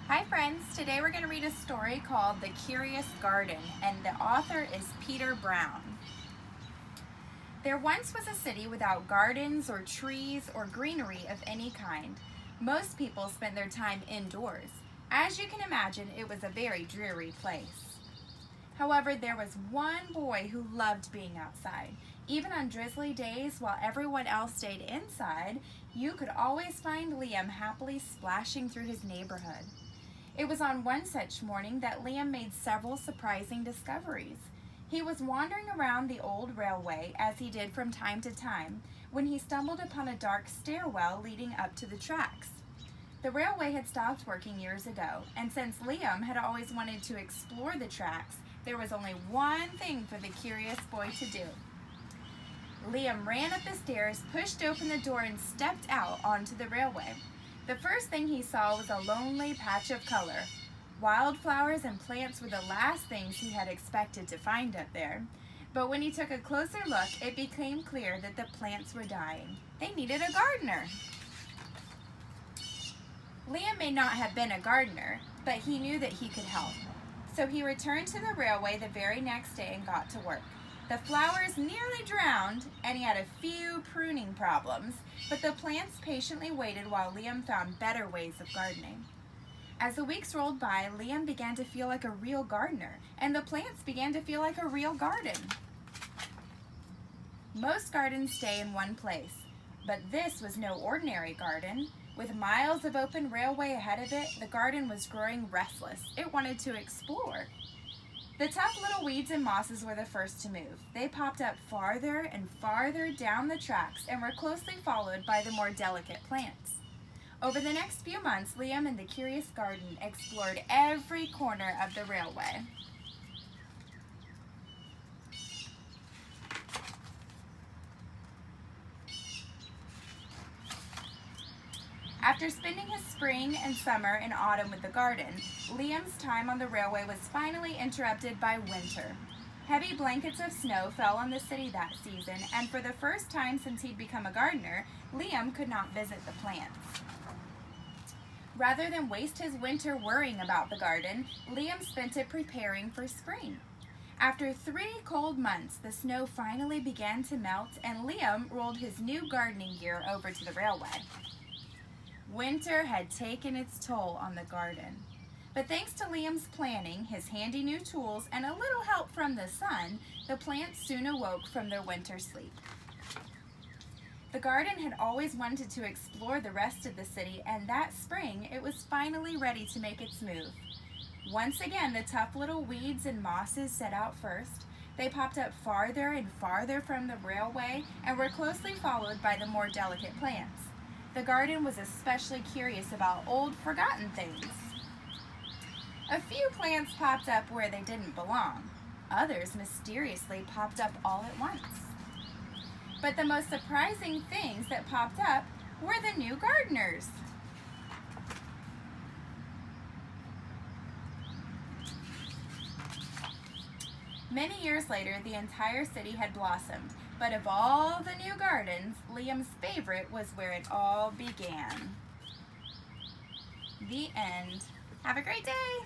Hi friends, today we're going to read a story called The Curious Garden, and the author is Peter Brown. There once was a city without gardens or trees or greenery of any kind. Most people spent their time indoors. As you can imagine, it was a very dreary place. However, there was one boy who loved being outside. Even on drizzly days while everyone else stayed inside, you could always find Liam happily splashing through his neighborhood. It was on one such morning that Liam made several surprising discoveries. He was wandering around the old railway, as he did from time to time, when he stumbled upon a dark stairwell leading up to the tracks. The railway had stopped working years ago, and since Liam had always wanted to explore the tracks, there was only one thing for the curious boy to do. Liam ran up the stairs, pushed open the door, and stepped out onto the railway. The first thing he saw was a lonely patch of color. Wildflowers and plants were the last things he had expected to find up there. But when he took a closer look, it became clear that the plants were dying. They needed a gardener. Liam may not have been a gardener, but he knew that he could help. So he returned to the railway the very next day and got to work. The flowers nearly drowned, and he had a few pruning problems, but the plants patiently waited while Liam found better ways of gardening. As the weeks rolled by, Liam began to feel like a real gardener, and the plants began to feel like a real garden. Most gardens stay in one place, but this was no ordinary garden. With miles of open railway ahead of it, the garden was growing restless. It wanted to explore. The tough little weeds and mosses were the first to move. They popped up farther and farther down the tracks and were closely followed by the more delicate plants. Over the next few months, Liam and the Curious Garden explored every corner of the railway. After spending his spring and summer and autumn with the garden, Liam's time on the railway was finally interrupted by winter. Heavy blankets of snow fell on the city that season, and for the first time since he'd become a gardener, Liam could not visit the plants. Rather than waste his winter worrying about the garden, Liam spent it preparing for spring. After 3 cold months, the snow finally began to melt, and Liam rolled his new gardening gear over to the railway. Winter had taken its toll on the garden. But thanks to Liam's planning, his handy new tools, and a little help from the sun, the plants soon awoke from their winter sleep. The garden had always wanted to explore the rest of the city, and that spring it was finally ready to make its move. Once again, the tough little weeds and mosses set out first. They popped up farther and farther from the railway and were closely followed by the more delicate plants. The garden was especially curious about old, forgotten things. A few plants popped up where they didn't belong. Others mysteriously popped up all at once. But the most surprising things that popped up were the new gardeners. Many years later, the entire city had blossomed, but of all the new gardens, Liam's favorite was where it all began. The end. Have a great day!